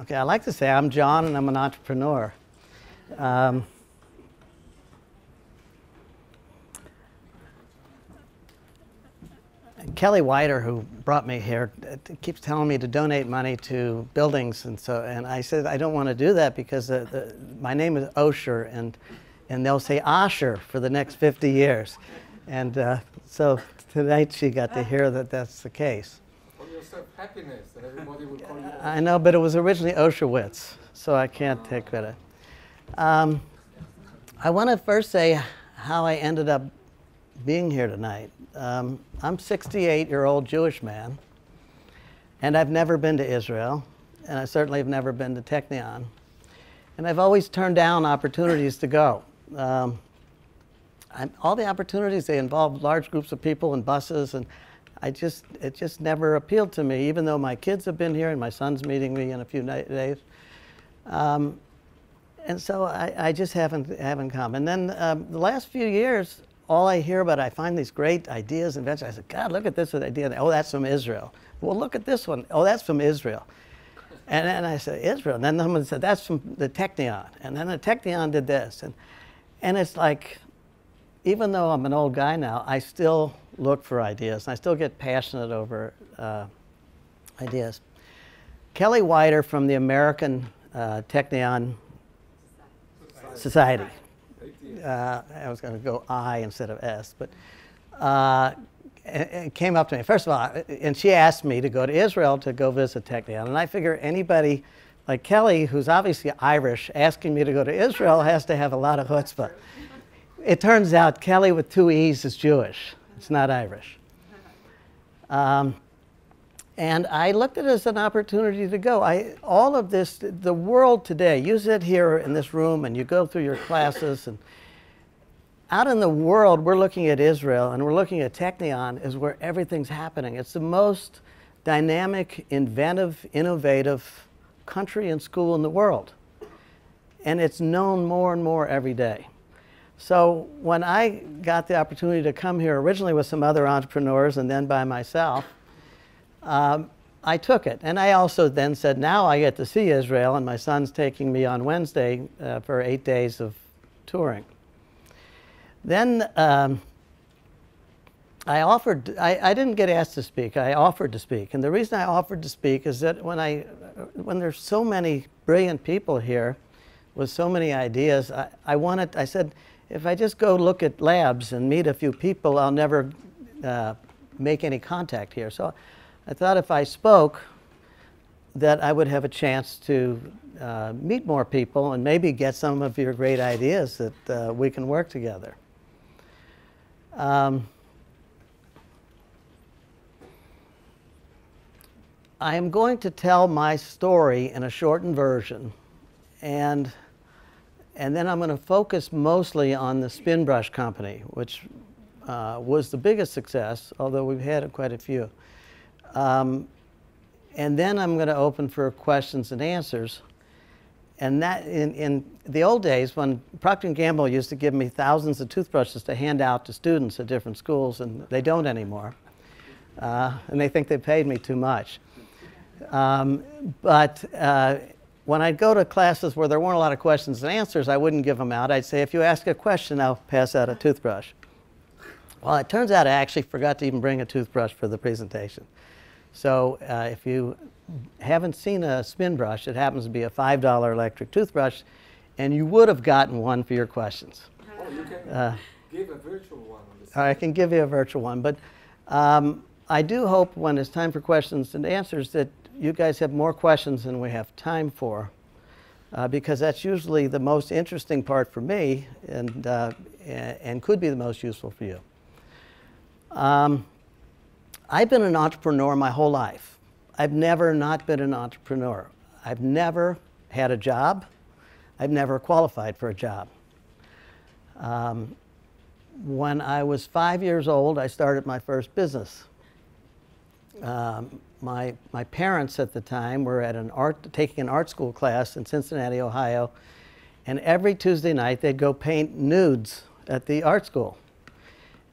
Okay, I like to say I'm John and I'm an entrepreneur. Kelly Whiter, who brought me here, keeps telling me to donate money to buildings, and I said I don't want to do that because my name is Osher, and they'll say Osher for the next 50 years, and so tonight she got to hear that that's the case. Call yourself Happiness, and everybody will call you Osher. I know, but it was originally Osherwitz, so I can't take credit. I want to first say how I ended up being here tonight. I'm a 68-year-old Jewish man, and I've never been to Israel, and I certainly have never been to Technion. And I've always turned down opportunities to go. All the opportunities, they involve large groups of people and buses, and it just never appealed to me, even though my kids have been here and my son's meeting me in a few days. And so I just haven't come. And then the last few years, all I hear about, I find these great ideas, inventions. I said, God, look at this idea. Oh, that's from Israel. Well, look at this one. Oh, that's from Israel. And then I said, Israel. And then someone said, that's from the Technion. And then the Technion did this. And it's like, even though I'm an old guy now, I still look for ideas. And I still get passionate over ideas. Kelly Whiter from the American Technion Society. I was going to go I instead of S, but it came up to me. First of all, and she asked me to go to Israel to go visit Technion. And I figure anybody like Kelly, who's obviously Irish, asking me to go to Israel has to have a lot of chutzpah. It turns out Kelly with 2 E's is Jewish. It's not Irish. And I looked at it as an opportunity to go. All of this, the world today, you sit here in this room and you go through your classes, and out in the world, we're looking at Israel and we're looking at Technion is where everything's happening. It's the most dynamic, inventive, innovative country and school in the world. And it's known more and more every day. So when I got the opportunity to come here originally with some other entrepreneurs and then by myself, I took it. And I also then said, now I get to see Israel, and my son's taking me on Wednesday for 8 days of touring. Then I didn't get asked to speak. I offered to speak. And the reason I offered to speak is that when there's so many brilliant people here with so many ideas, I said, if I just go look at labs and meet a few people, I'll never make any contact here. So I thought if I spoke, that I would have a chance to meet more people and maybe get some of your great ideas that we can work together. I am going to tell my story in a shortened version, and then I'm going to focus mostly on the spin brush company, which was the biggest success, although we've had quite a few. And then I'm going to open for questions and answers. And that, in the old days, when Procter & Gamble used to give me thousands of toothbrushes to hand out to students at different schools, and they don't anymore. And they think they paid me too much. But when I'd go to classes where there weren't a lot of questions and answers, I wouldn't give them out. I'd say, if you ask a question, I'll pass out a toothbrush. Well, it turns out I actually forgot to even bring a toothbrush for the presentation. So if you haven't seen a spin brush, it happens to be a $5 electric toothbrush, and you would have gotten one for your questions. Oh, you can give a virtual one. I can give you a virtual one, but I do hope when it's time for questions and answers that you guys have more questions than we have time for, because that's usually the most interesting part for me and could be the most useful for you. I've been an entrepreneur my whole life. I've never not been an entrepreneur. I've never had a job. I've never qualified for a job. When I was 5 years old, I started my first business. My parents at the time were taking an art school class in Cincinnati, Ohio, and every Tuesday night they'd go paint nudes at the art school.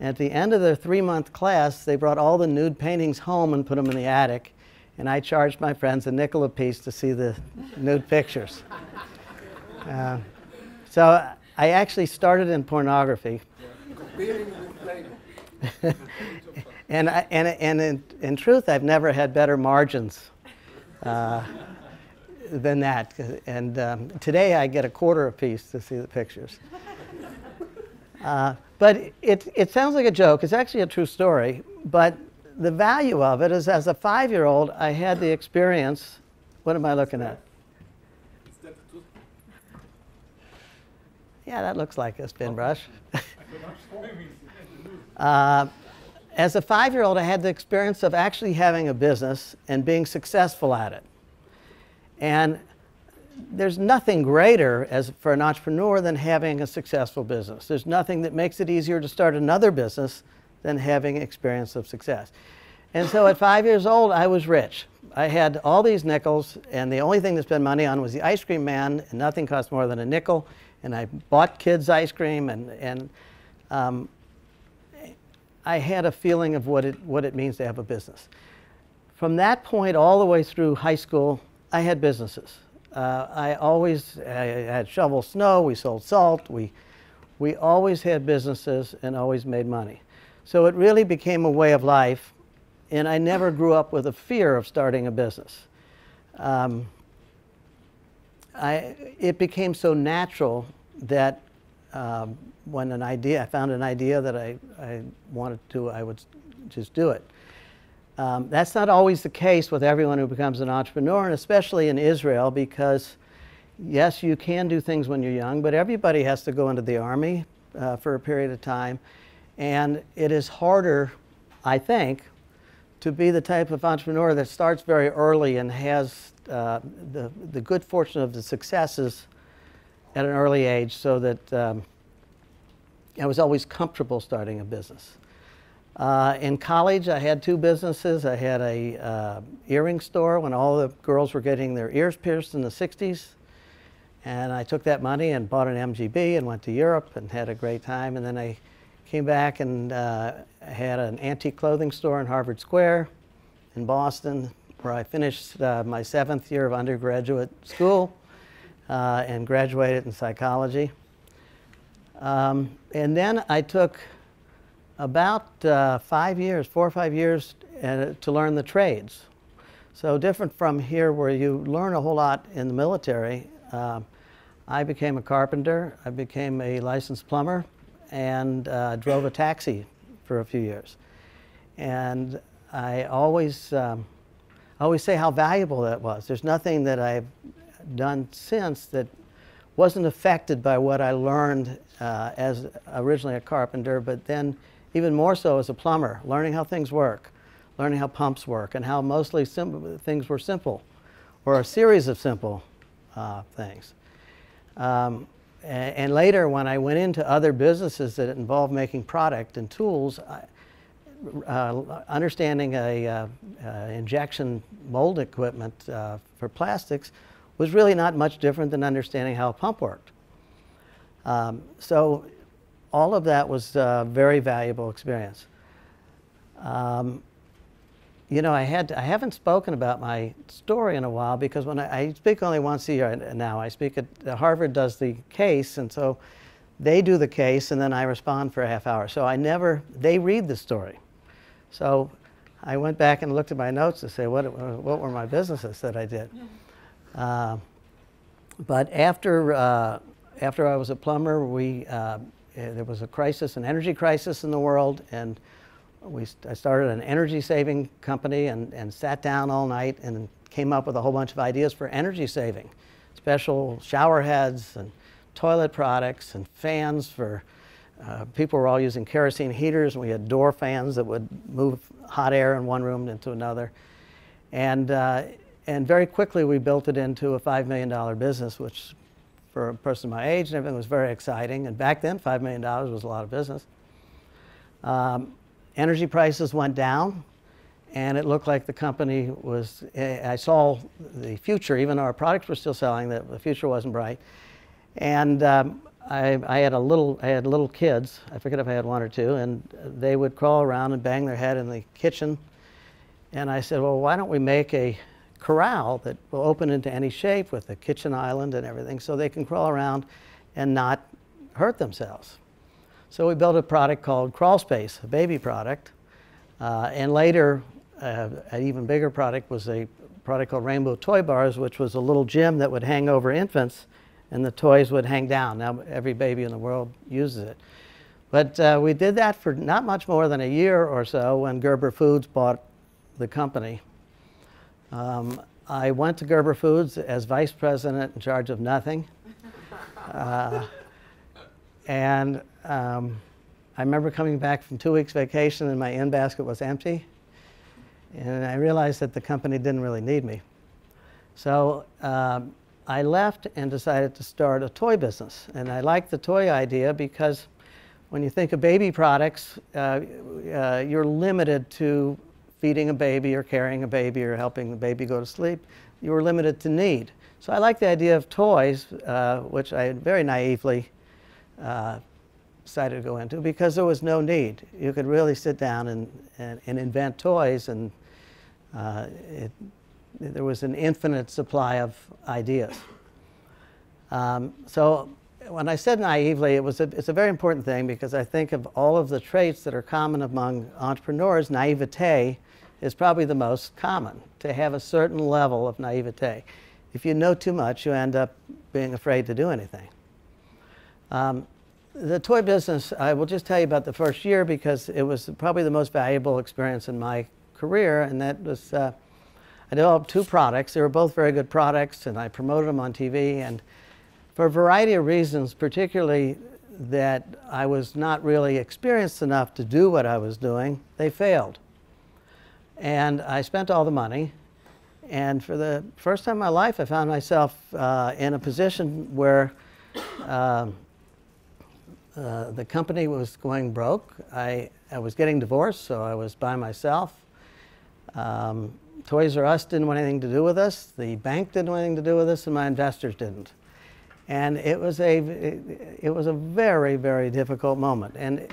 And at the end of their 3-month class, they brought all the nude paintings home and put them in the attic. and I charged my friends a nickel apiece to see the nude pictures. So I actually started in pornography. Competing with Playboy. And in truth, I've never had better margins than that. And today I get a quarter apiece to see the pictures. But it sounds like a joke. It's actually a true story. But the value of it is, as a 5-year-old, I had the experience. What am I looking at? Is that the toothbrush? Yeah, that looks like a spin brush. As a 5-year-old, I had the experience of actually having a business and being successful at it. And there's nothing greater for an entrepreneur than having a successful business. There's nothing that makes it easier to start another business than having experience of success. And so at 5 years old, I was rich. I had all these nickels, and the only thing to spend money on was the ice cream man, and nothing cost more than a nickel. And I bought kids ice cream, and I had a feeling of what it means to have a business. From that point all the way through high school, I had businesses. I had shovel snow, we sold salt, we always had businesses and always made money. So it really became a way of life, and I never grew up with a fear of starting a business. It became so natural that when I found an idea that I wanted to, I would just do it. That's not always the case with everyone who becomes an entrepreneur, and especially in Israel, because yes, you can do things when you're young, but everybody has to go into the army for a period of time. And it is harder, I think, to be the type of entrepreneur that starts very early and has the good fortune of the successes at an early age, so that I was always comfortable starting a business. In college, I had 2 businesses. I had a earring store when all the girls were getting their ears pierced in the 60s. And I took that money and bought an MGB and went to Europe and had a great time. And then I came back and had an antique clothing store in Harvard Square in Boston, where I finished my 7th year of undergraduate school and graduated in psychology. And then I took about 4 or 5 years to learn the trades. So different from here, where you learn a whole lot in the military. I became a carpenter, I became a licensed plumber, and drove a taxi for a few years. And I always say how valuable that was. There's nothing that I've done since that wasn't affected by what I learned as originally a carpenter, but then even more so as a plumber, learning how things work, learning how pumps work, and how mostly things were simple, or a series of simple things. And later, when I went into other businesses that involved making product and tools, understanding injection mold equipment for plastics was really not much different than understanding how a pump worked. So all of that was a very valuable experience. You know, I haven't spoken about my story in a while, because when I speak only once a year now. I speak at Harvard does the case, and so they do the case, and then I respond for a half hour. So they read the story. So I went back and looked at my notes to say what were my businesses that I did. But after I was a plumber, there was a crisis, an energy crisis in the world, and I started an energy saving company and sat down all night and came up with a whole bunch of ideas for energy saving. Special shower heads and toilet products and fans for people were all using kerosene heaters, and we had door fans that would move hot air in one room into another. And very quickly we built it into a $5 million business, which for a person my age and everything was very exciting. And back then, $5 million was a lot of business. Energy prices went down, and it looked like the company was, I saw the future, even though our products were still selling, that the future wasn't bright. And I had little kids, I forget if I had 1 or 2, and they would crawl around and bang their head in the kitchen. And I said, well, why don't we make a corral that will open into any shape with a kitchen island and everything so they can crawl around and not hurt themselves. So we built a product called Crawl Space, a baby product. And later, an even bigger product was a product called Rainbow Toy Bars, which was a little gym that would hang over infants and the toys would hang down. Now every baby in the world uses it. But we did that for not much more than a year or so when Gerber Foods bought the company. I went to Gerber Foods as vice president in charge of nothing. And I remember coming back from 2 weeks vacation and my in basket was empty. And I realized that the company didn't really need me. So I left and decided to start a toy business. And I liked the toy idea because when you think of baby products, you're limited to feeding a baby or carrying a baby or helping the baby go to sleep. You were limited to need. So I liked the idea of toys, which I very naively decided to go into because there was no need. You could really sit down and invent toys, and there was an infinite supply of ideas. So when I said naively, it's a very important thing because I think of all of the traits that are common among entrepreneurs, naivete is probably the most common, to have a certain level of naivete. If you know too much, you end up being afraid to do anything. The toy business, I will just tell you about the first year because it was probably the most valuable experience in my career, and that was, I developed 2 products. They were both very good products, and I promoted them on TV, and for a variety of reasons, particularly that I was not really experienced enough to do what I was doing, they failed. And I spent all the money, and for the first time in my life, I found myself in a position where the company was going broke. I was getting divorced, so I was by myself. Toys R Us didn't want anything to do with us. The bank didn't want anything to do with us, and my investors didn't. And it was a very, very difficult moment. And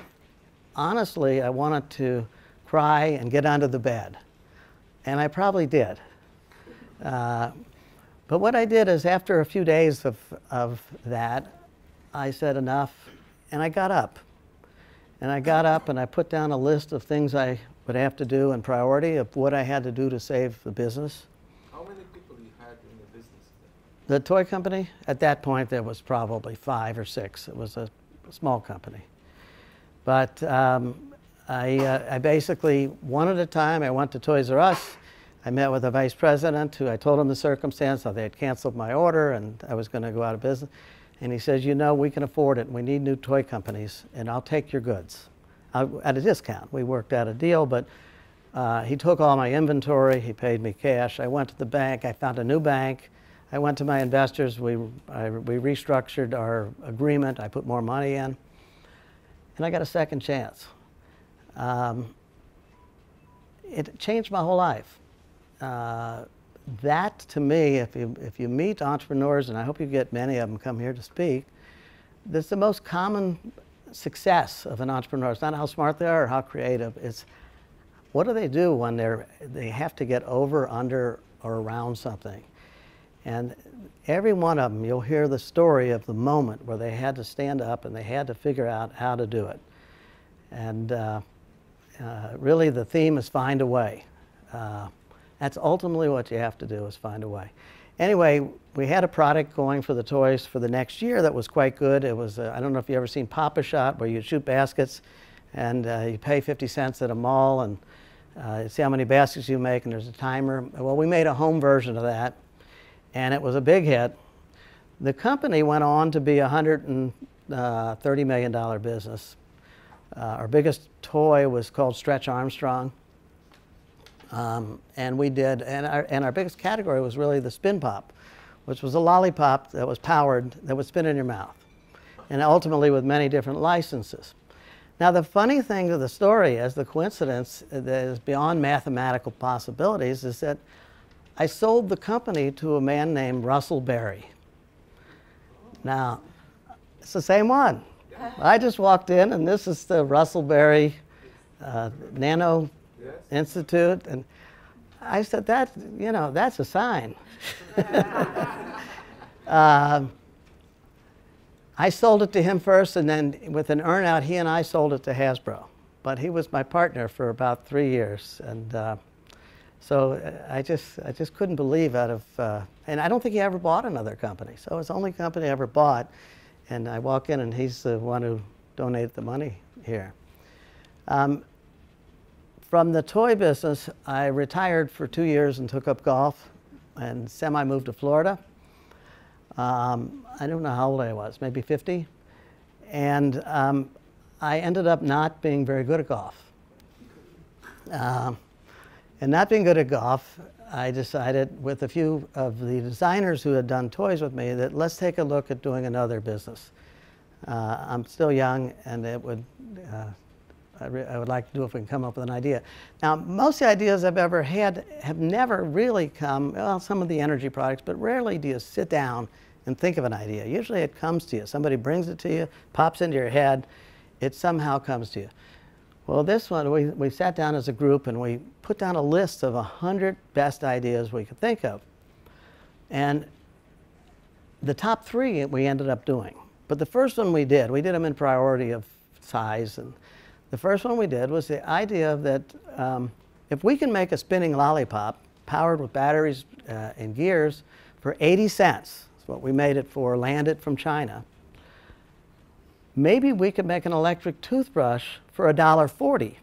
honestly, I wanted to cry and get under the bed. And I probably did. But what I did is after a few days of that, I said enough, and I got up. And I got up and I put down a list of things I would have to do in priority of what I had to do to save the business. How many people you had in the business then? The toy company, at that point, there was probably 5 or 6. It was a small company. But I basically, one at a time, I went to Toys R Us. I met with the vice president, who I told him the circumstance, how they had canceled my order and I was going to go out of business. And he says, you know, we can afford it. We need new toy companies, and I'll take your goods at a discount. We worked out a deal, but he took all my inventory. He paid me cash. I went to the bank. I found a new bank. I went to my investors. We restructured our agreement. I put more money in, and I got a second chance. It changed my whole life. That, to me, if you meet entrepreneurs, and I hope you get many of them come here to speak, that's the most common success of an entrepreneur. It's not how smart they are or how creative. It's what do they do when they have to get over, under, or around something. And every one of them, you'll hear the story of the moment where they had to stand up and they had to figure out how to do it. And really the theme is find a way. That's ultimately what you have to do, is find a way. Anyway, we had a product going for the toys for the next year that was quite good. It was, I don't know if you've ever seen Pop-A-Shot, where you shoot baskets and you pay 50 cents at a mall and see how many baskets you make, and there's a timer. Well, we made a home version of that, and it was a big hit. The company went on to be a $130 million business. Our biggest toy was called Stretch Armstrong. And we did, and our biggest category was really the Spin Pop, which was a lollipop that was powered, that would spin in your mouth, and ultimately with many different licenses. Now the funny thing to the story is, the coincidence that is beyond mathematical possibilities, is that I sold the company to a man named Russell Berry. Now, it's the same one. I just walked in, and this is the Russell Berry Nano Institute, and I said, that's a sign. I sold it to him first, and then with an earn-out, he and I sold it to Hasbro. But he was my partner for about 3 years, and so I just couldn't believe and I don't think he ever bought another company. So it's the only company I ever bought, and I walk in, and he's the one who donated the money here. From the toy business, I retired for 2 years and took up golf, and semi-moved to Florida. I don't know how old I was, maybe 50. And I ended up not being very good at golf. And not being good at golf, I decided with a few of the designers who had done toys with me that let's take a look at doing another business. I'm still young, and it would, I would like to do if we can come up with an idea. Now, most of the ideas I've ever had have never really come, well, some of the energy products, but rarely do you sit down and think of an idea. Usually it comes to you. Somebody brings it to you, pops into your head, it somehow comes to you. Well, this one, we sat down as a group and we put down a list of 100 best ideas we could think of. And the top 3 we ended up doing. But the first one we did them in priority of size. And the first one we did was the idea that if we can make a spinning lollipop powered with batteries and gears for 80 cents, that's what we made it for, landed from China, maybe we could make an electric toothbrush for $1.40.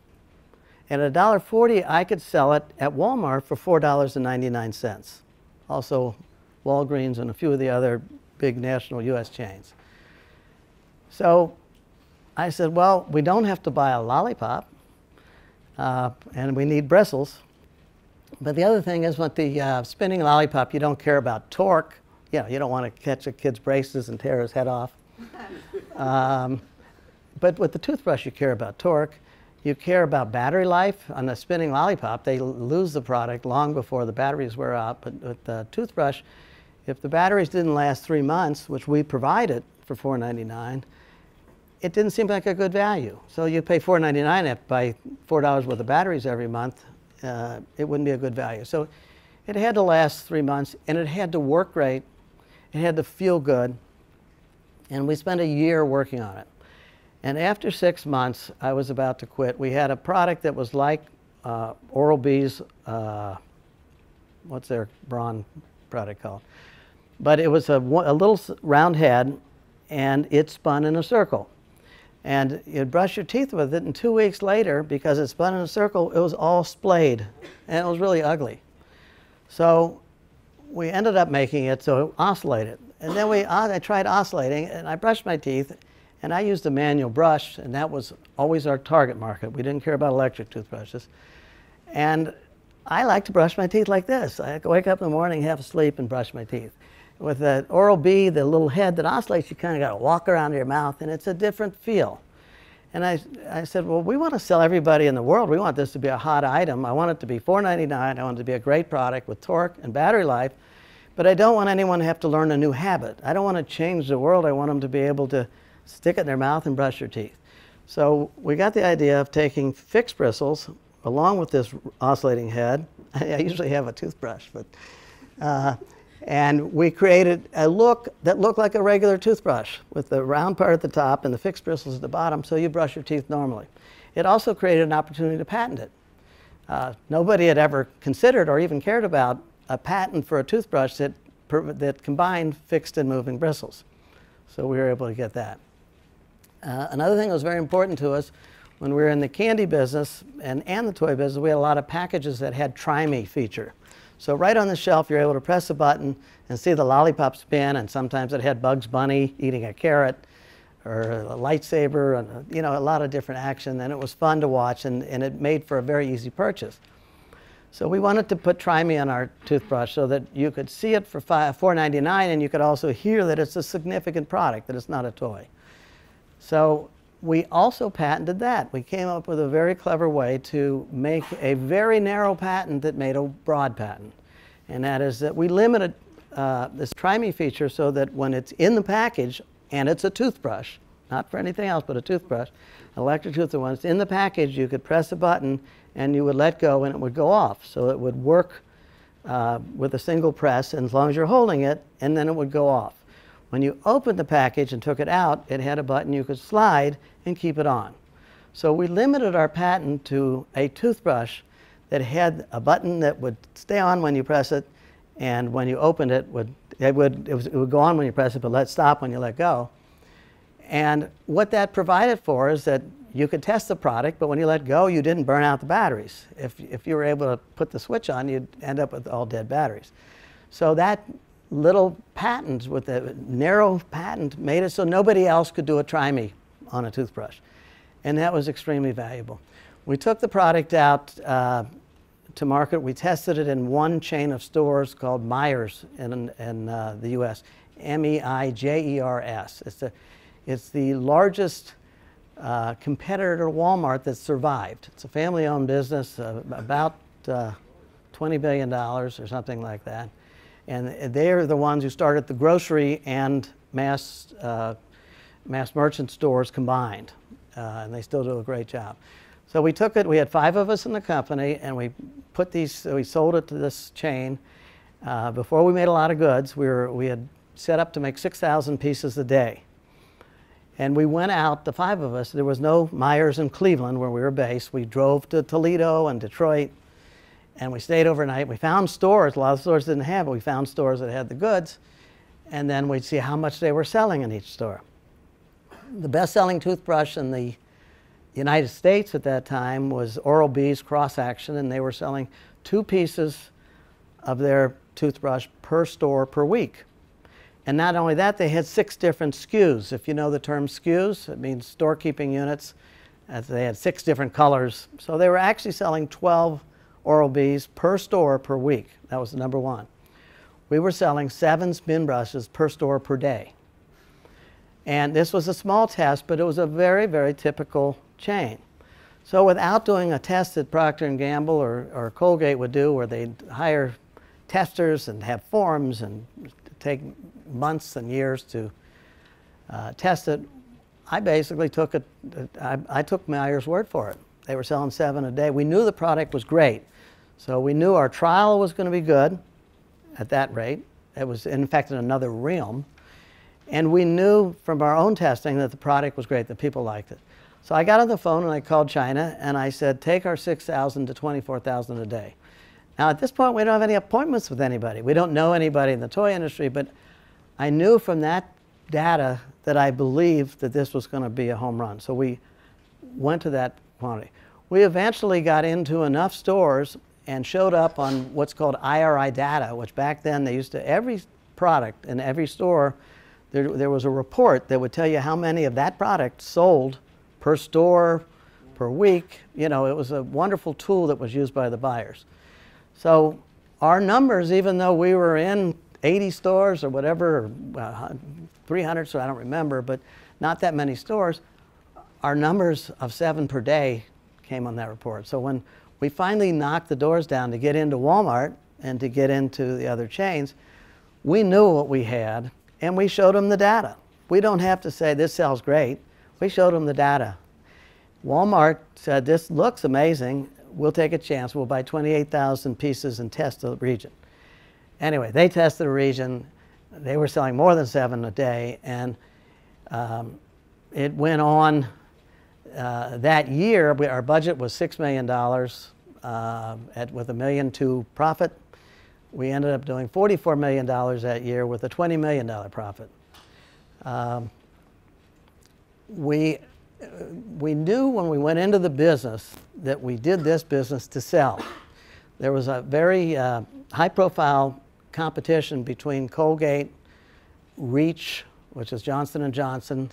And at $1.40, I could sell it at Walmart for $4.99. Also, Walgreens and a few of the other big national US chains. So I said, well, we don't have to buy a lollipop, and we need bristles. But the other thing is with the spinning lollipop, you don't care about torque. You know, you don't want to catch a kid's braces and tear his head off. But with the toothbrush, you care about torque. You care about battery life. On the spinning lollipop, they lose the product long before the batteries wear out. But with the toothbrush, if the batteries didn't last 3 months, which we provided for $4.99, it didn't seem like a good value. So you pay $4.99 if buy $4 worth of batteries every month, it wouldn't be a good value. So it had to last 3 months, and it had to work great. It had to feel good. And we spent a year working on it. And after 6 months, I was about to quit. We had a product that was like Oral-B's, what's their brawn product called? But it was a little round head, and it spun in a circle. And you'd brush your teeth with it, and 2 weeks later, because it spun in a circle, it was all splayed, and it was really ugly. So we ended up making it so it oscillated. And then I tried oscillating, and I brushed my teeth, and I used a manual brush, and that was always our target market. We didn't care about electric toothbrushes. And I like to brush my teeth like this. I wake up in the morning, half asleep, and brush my teeth. With the Oral-B, the little head that oscillates, you kind of got to walk around your mouth, and it's a different feel. And I said, well, we want to sell everybody in the world. We want this to be a hot item. I want it to be $4.99. I want it to be a great product with torque and battery life. But I don't want anyone to have to learn a new habit. I don't want to change the world. I want them to be able to stick it in their mouth and brush their teeth. So we got the idea of taking fixed bristles along with this oscillating head. I usually have a toothbrush, but and we created a look that looked like a regular toothbrush with the round part at the top and the fixed bristles at the bottom, so you brush your teeth normally. It also created an opportunity to patent it. Nobody had ever considered or even cared about a patent for a toothbrush that combined fixed and moving bristles. So we were able to get that. Another thing that was very important to us when we were in the candy business and the toy business, we had a lot of packages that had Try Me feature. So right on the shelf, you're able to press a button and see the lollipop spin, and sometimes it had Bugs Bunny eating a carrot or a lightsaber, and you know, a lot of different action, and it was fun to watch, and it made for a very easy purchase. So we wanted to put Try Me on our toothbrush so that you could see it for $4.99, and you could also hear that it's a significant product, that it's not a toy. So we also patented that. We came up with a very clever way to make a very narrow patent that made a broad patent. And that is that we limited this Try Me feature so that when it's in the package, and it's a toothbrush, not for anything else but a toothbrush, an electric toothbrush, when it's in the package, you could press a button and you would let go and it would go off. So it would work with a single press, and as long as you're holding it, and then it would go off. When you opened the package and took it out, it had a button you could slide and keep it on. So we limited our patent to a toothbrush that had a button that would stay on when you press it, and when you opened it, it would go on when you press it, but let stop when you let go. And what that provided for is that you could test the product, but when you let go, you didn't burn out the batteries. If you were able to put the switch on, you'd end up with all dead batteries. So that little patent, with the narrow patent, made it so nobody else could do a try me on a toothbrush. And that was extremely valuable. We took the product out to market. We tested it in one chain of stores called Myers in the US, M-E-I-J-E-R-S. It's the largest competitor to Walmart that survived. It's a family-owned business, about $20 billion or something like that. And they're the ones who started the grocery and mass merchant stores combined. And they still do a great job. So we took it, we had 5 of us in the company, and we sold it to this chain. Before we made a lot of goods, we had set up to make 6,000 pieces a day. And we went out, the 5 of us. There was no Myers in Cleveland where we were based. We drove to Toledo and Detroit, and we stayed overnight. We found stores. A lot of stores didn't have it. We found stores that had the goods, and then we'd see how much they were selling in each store. The best-selling toothbrush in the United States at that time was Oral-B's Cross Action, and they were selling 2 pieces of their toothbrush per store per week. And not only that, they had 6 different SKUs. If you know the term SKUs, it means storekeeping units. They had 6 different colors. So they were actually selling 12 Oral-B's per store per week. That was the number 1. We were selling 7 spin brushes per store per day. And this was a small test, but it was a very, very typical chain. So without doing a test that Procter & Gamble or Colgate would do, where they'd hire testers and have forums and take months and years to test it, I basically took it. I took Myers' word for it. They were selling 7 a day. We knew the product was great, so we knew our trial was going to be good at that rate. It was, in fact, in another realm, and we knew from our own testing that the product was great, that people liked it. So I got on the phone and I called China and I said, take our 6,000 to 24,000 a day. Now at this point, we don't have any appointments with anybody. We don't know anybody in the toy industry, but I knew from that data that I believed that this was going to be a home run. So we went to that quantity. We eventually got into enough stores and showed up on what's called IRI data, which back then they used to, every product in every store, there was a report that would tell you how many of that product sold per store, per week. You know, it was a wonderful tool that was used by the buyers. So our numbers, even though we were in 80 stores or whatever, 300, so I don't remember, but not that many stores, our numbers of 7 per day came on that report. So when we finally knocked the doors down to get into Walmart and to get into the other chains, we knew what we had, and we showed them the data. We don't have to say this sells great. We showed them the data. Walmart said, this looks amazing. We'll take a chance. We'll buy 28,000 pieces and test the region. Anyway, they tested the region. They were selling more than 7 a day, and it went on. That year, our budget was $6 million with $1.2 million profit. We ended up doing $44 million that year with a $20 million profit. We knew when we went into the business that we did this business to sell. There was a very high-profile competition between Colgate, Reach, which is Johnson & Johnson,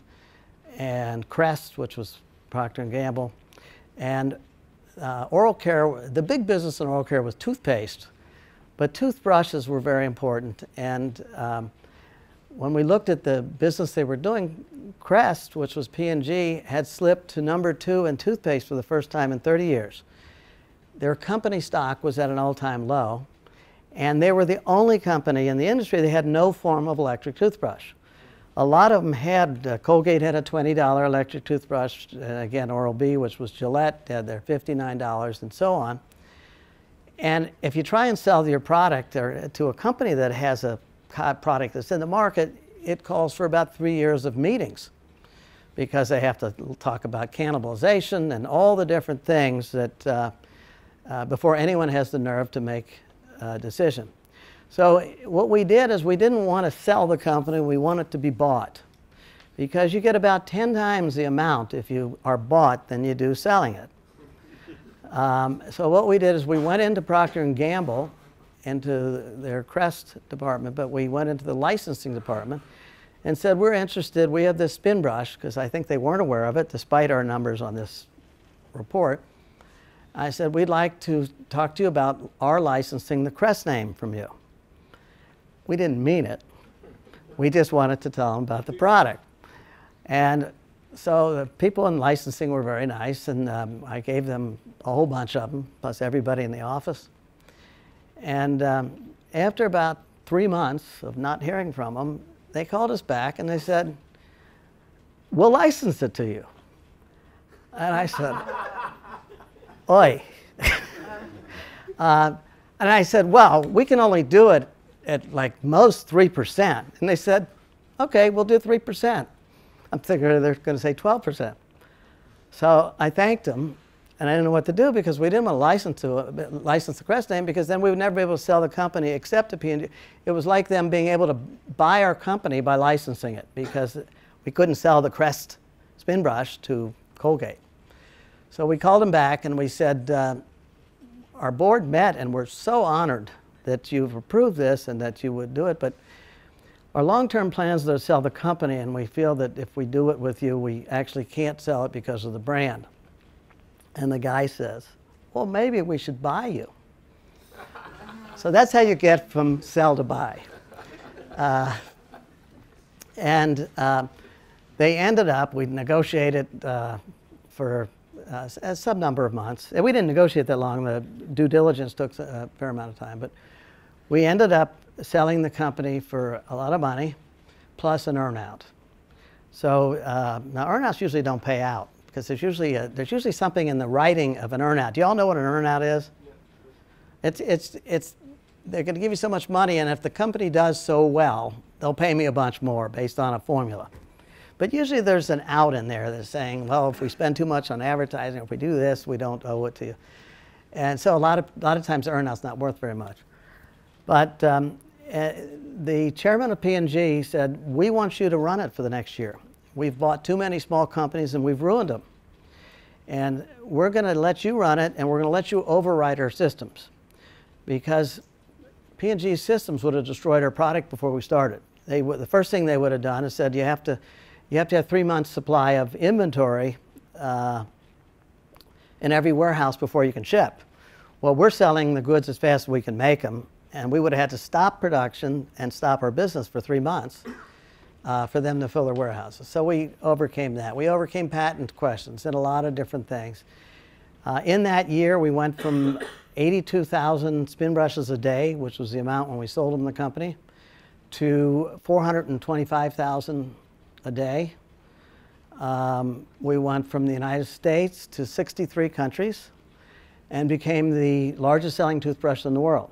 and Crest, which was Procter & Gamble. And oral care, the big business in oral care was toothpaste, but toothbrushes were very important. And when we looked at the business they were doing, Crest, which was P&G, had slipped to number 2 in toothpaste for the first time in 30 years. Their company stock was at an all-time low, and they were the only company in the industry that had no form of electric toothbrush. A lot of them had, Colgate had a $20 electric toothbrush, again, Oral-B, which was Gillette, had their $59 and so on. And if you try and sell your product or to a company that has a product that's in the market, it calls for about 3 years of meetings because they have to talk about cannibalization and all the different things that before anyone has the nerve to make a decision. So what we did is we didn't want to sell the company, we want it to be bought. Because you get about 10 times the amount if you are bought than you do selling it. So what we did is we went into Procter & Gamble, into their Crest department, but we went into the licensing department and said, we're interested, we have this spin brush, because I think they weren't aware of it, despite our numbers on this report. I said, we'd like to talk to you about our licensing the Crest name from you. We didn't mean it. We just wanted to tell them about the product. And so the people in licensing were very nice, and I gave them a whole bunch of them, plus everybody in the office. And after about 3 months of not hearing from them, they called us back and they said, we'll license it to you. And I said, oi. And I said, well, we can only do it at like most 3%. And they said, okay, we'll do 3%. I'm thinking they're going to say 12%. So I thanked them, and I didn't know what to do because we didn't want to license the Crest name because then we would never be able to sell the company except to P&G. It was like them being able to buy our company by licensing it because we couldn't sell the Crest spin brush to Colgate. So we called them back and we said, our board met and we're so honored that you've approved this and that you would do it, but our long-term plans are to sell the company, and we feel that if we do it with you, we actually can't sell it because of the brand. And the guy says, well, maybe we should buy you. So that's how you get from sell to buy. They ended up, we negotiated for some number of months. And we didn't negotiate that long. The due diligence took a fair amount of time. But we ended up selling the company for a lot of money, plus an earnout. So now earnouts usually don't pay out because there's usually something in the writing of an earnout. Do you all know what an earnout is? They're going to give you so much money, and if the company does so well, they'll pay me a bunch more based on a formula. But usually there's an out in there that's saying, well, if we spend too much on advertising, if we do this, we don't owe it to you. And so a lot of times the earnout's not worth very much. But the chairman of P&G said, we want you to run it for the next year. We've bought too many small companies and we've ruined them. And we're going to let you run it, and we're going to let you override our systems. Because P&G's systems would have destroyed our product before we started. The first thing they would have done is said, you have to have 3 months supply of inventory in every warehouse before you can ship. Well, we're selling the goods as fast as we can make them, and we would have had to stop production and stop our business for 3 months for them to fill their warehouses. So we overcame that. We overcame patent questions and a lot of different things. In that year, we went from 82,000 spin brushes a day, which was the amount when we sold them the company, to 425,000 a day. We went from the United States to 63 countries and became the largest selling toothbrush in the world.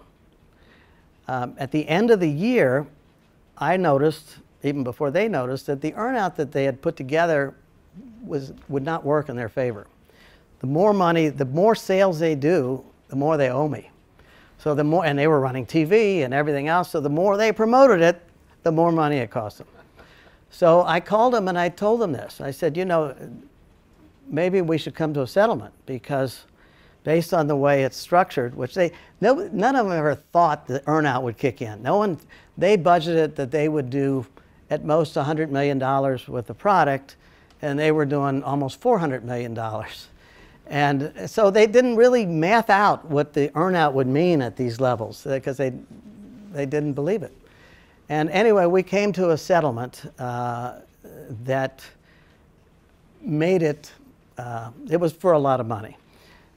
At the end of the year, I noticed, even before they noticed, that the earnout that they had put together would not work in their favor. The more money, the more sales they do, the more they owe me. So the more, and they were running TV and everything else, so the more they promoted it, the more money it cost them. So I called them and I told them this. I said, you know, maybe we should come to a settlement because based on the way it's structured, which none of them ever thought the earnout would kick in. They budgeted that they would do at most $100 million with the product, and they were doing almost $400 million. And so they didn't really math out what the earnout would mean at these levels because they didn't believe it. And anyway, we came to a settlement that made it, it was for a lot of money.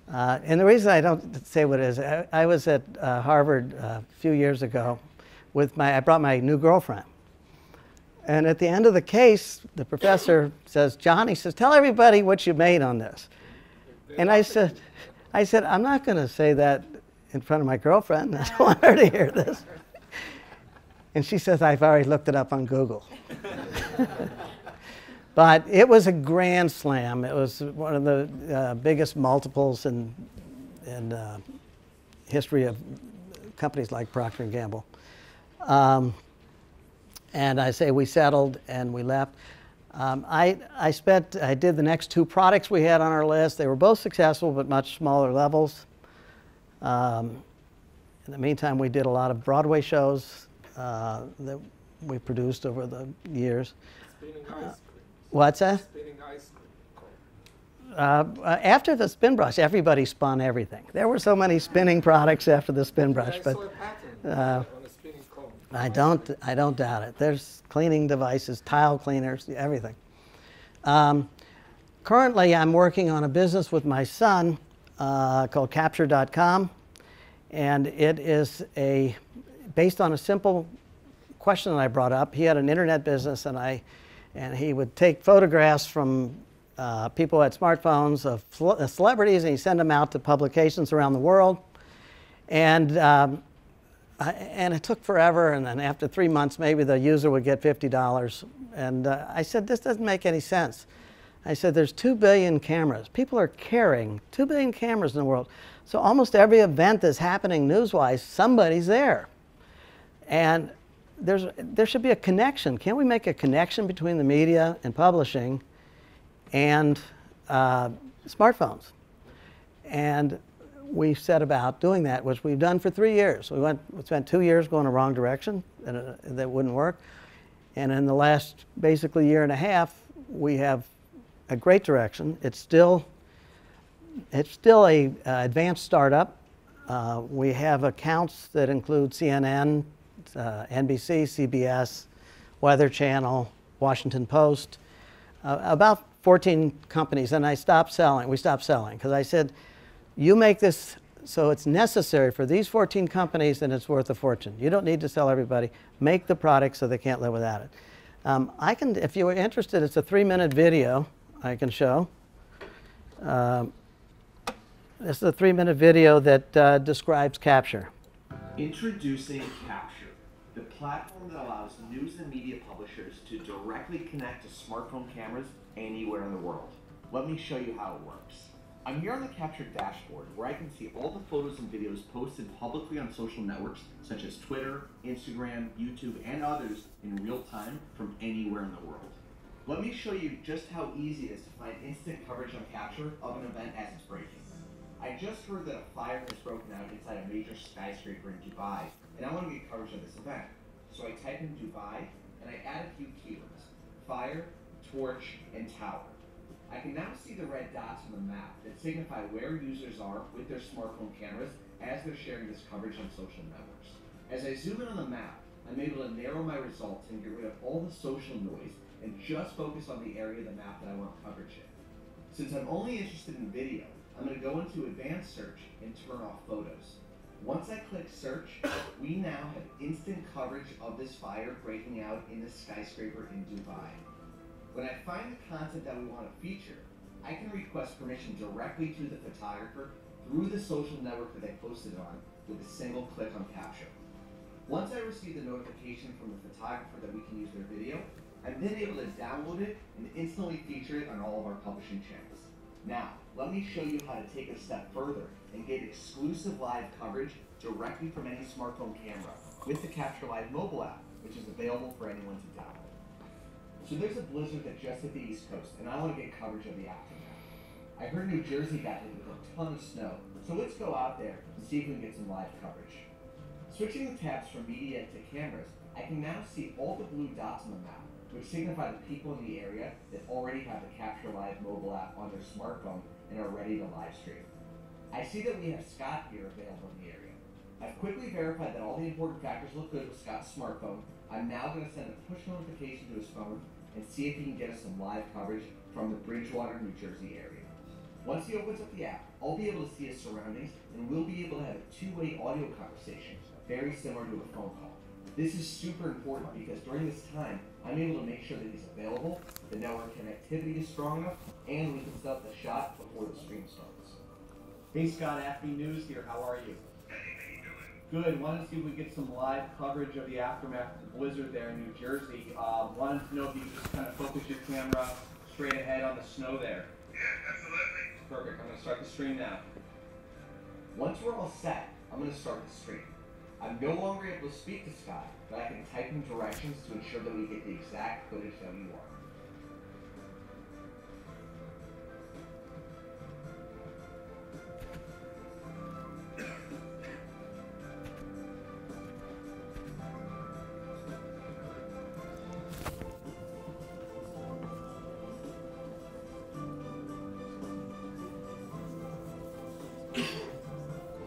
And the reason I don't say what it is, I was at Harvard a few years ago with I brought my new girlfriend. And at the end of the case, the professor says, John, he says, tell everybody what you made on this. And I said, I'm not going to say that in front of my girlfriend. I don't want her to hear this. And she says, I've already looked it up on Google. But it was a grand slam. It was one of the biggest multiples in history of companies like Procter & Gamble. And I say we settled and we left. I did the next 2 products we had on our list. They were both successful, but much smaller levels. In the meantime, we did a lot of Broadway shows that we produced over the years. Spinning ice cream. What's that? Spinning ice cream. After the spin brush, everybody spun everything. There were so many spinning products after the spin brush. I But saw a pattern on a spinning cone. I don't doubt it. There's cleaning devices, tile cleaners, everything. Currently, I'm working on a business with my son called Capture.com, and it is based on a simple question that I brought up. He had an internet business, and he would take photographs from people who had smartphones of celebrities, and he'd send them out to publications around the world. And it took forever, and then after 3 months, maybe the user would get $50. And I said, this doesn't make any sense. I said, there's 2 billion cameras. People are carrying 2 billion cameras in the world. So almost every event that's happening news-wise, somebody's there. And there should be a connection. Can't we make a connection between the media and publishing and smartphones? And we set about doing that, which we've done for 3 years. We spent 2 years going the wrong direction, and that wouldn't work. And in the last basically year and a half, we have a great direction. It's still a advanced startup. We have accounts that include CNN, NBC, CBS, Weather Channel, Washington Post, about 14 companies, and we stopped selling because I said, you make this so it's necessary for these 14 companies and it's worth a fortune. You don't need to sell everybody. Make the product so they can't live without it. If you were interested, it's a 3-minute video I can show. This is a 3-minute video that describes Capture. Introducing Capture, the platform that allows news and media publishers to directly connect to smartphone cameras anywhere in the world. Let me show you how it works. I'm here on the Capture dashboard where I can see all the photos and videos posted publicly on social networks such as Twitter, Instagram, YouTube, and others in real time from anywhere in the world. Let me show you just how easy it is to find instant coverage on Capture of an event as it's breaking. I just heard that a fire has broken out inside a major skyscraper in Dubai, and I want to get coverage of this event. So I type in Dubai, and I add a few keywords: fire, torch, and tower. I can now see the red dots on the map that signify where users are with their smartphone cameras as they're sharing this coverage on social networks. As I zoom in on the map, I'm able to narrow my results and get rid of all the social noise and just focus on the area of the map that I want coverage in. Since I'm only interested in video, I'm going to go into advanced search and turn off photos. Once I click search, we now have instant coverage of this fire breaking out in this skyscraper in Dubai. When I find the content that we want to feature, I can request permission directly to the photographer through the social network that they posted on with a single click on Capture. Once I receive the notification from the photographer that we can use their video, I'm then able to download it and instantly feature it on all of our publishing channels. Now, let me show you how to take a step further and get exclusive live coverage directly from any smartphone camera with the Capture Live mobile app, which is available for anyone to download. So there's a blizzard that just hit the East Coast, and I want to get coverage of the aftermath. I heard New Jersey got hit with a ton of snow, so let's go out there and see if we can get some live coverage. Switching the tabs from media to cameras, I can now see all the blue dots on the map, which signify the people in the area that already have the Capture Live mobile app on their smartphone and are ready to live stream. I see that we have Scott here available in the area. I've quickly verified that all the important factors look good with Scott's smartphone. I'm now going to send a push notification to his phone and see if he can get us some live coverage from the Bridgewater, New Jersey area. Once he opens up the app, I'll be able to see his surroundings and we'll be able to have a two-way audio conversation, very similar to a phone call. This is super important because during this time, I'm able to make sure that he's available, the network connectivity is strong enough, and we can set up the shot before the stream starts. Hey Scott, Acme News here. How are you? Hey, how you doing? Good. Wanted to see if we could get some live coverage of the aftermath of the blizzard there in New Jersey. Wanted to know if you could just kind of focus your camera straight ahead on the snow there. Yeah, absolutely. Perfect. I'm going to start the stream now. Once we're all set, I'm going to start the stream. I'm no longer able to speak to Scott, but I can type in directions to ensure that we get the exact footage that we want.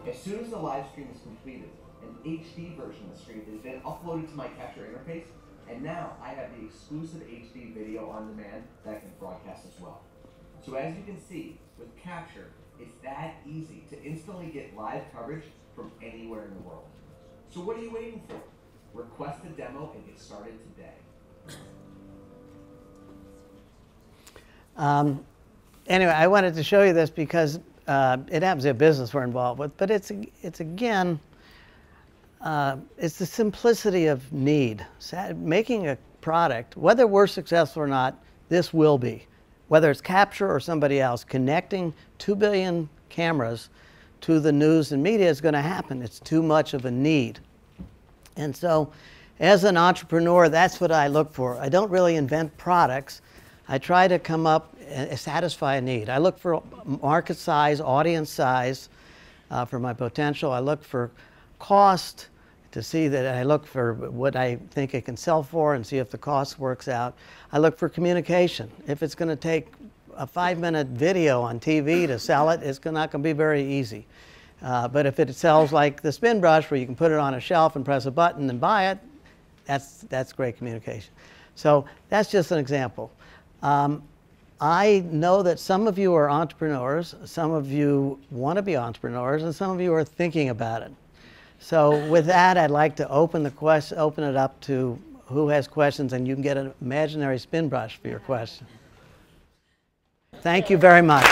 As soon as the live stream is completed, an HD version of the stream is then uploaded to my capture interface, and now I have the exclusive HD video on demand that I can broadcast as well. So as you can see, with capture, it's that easy to instantly get live coverage from anywhere in the world. So what are you waiting for? Request a demo and get started today. Anyway, I wanted to show you this because it happens to be a business we're involved with, but it's again, it's the simplicity of need. Making a product, whether we're successful or not, this will be. Whether it's capture or somebody else, connecting 2 billion cameras to the news and media is going to happen. It's too much of a need. And so, as an entrepreneur, that's what I look for. I don't really invent products. I try to come up and satisfy a need. I look for market size, audience size for my potential. I look for cost to see that I look for what I think it can sell for and see if the cost works out. I look for communication. If it's going to take a 5-minute video on TV to sell it, it's not going to be very easy. But if it sells like the spin brush where you can put it on a shelf and press a button and buy it, that's great communication. So that's just an example. I know that some of you are entrepreneurs, some of you want to be entrepreneurs, and some of you are thinking about it. So with that, I'd like to open it up to who has questions, and you can get an imaginary spin brush for your question. Thank you very much.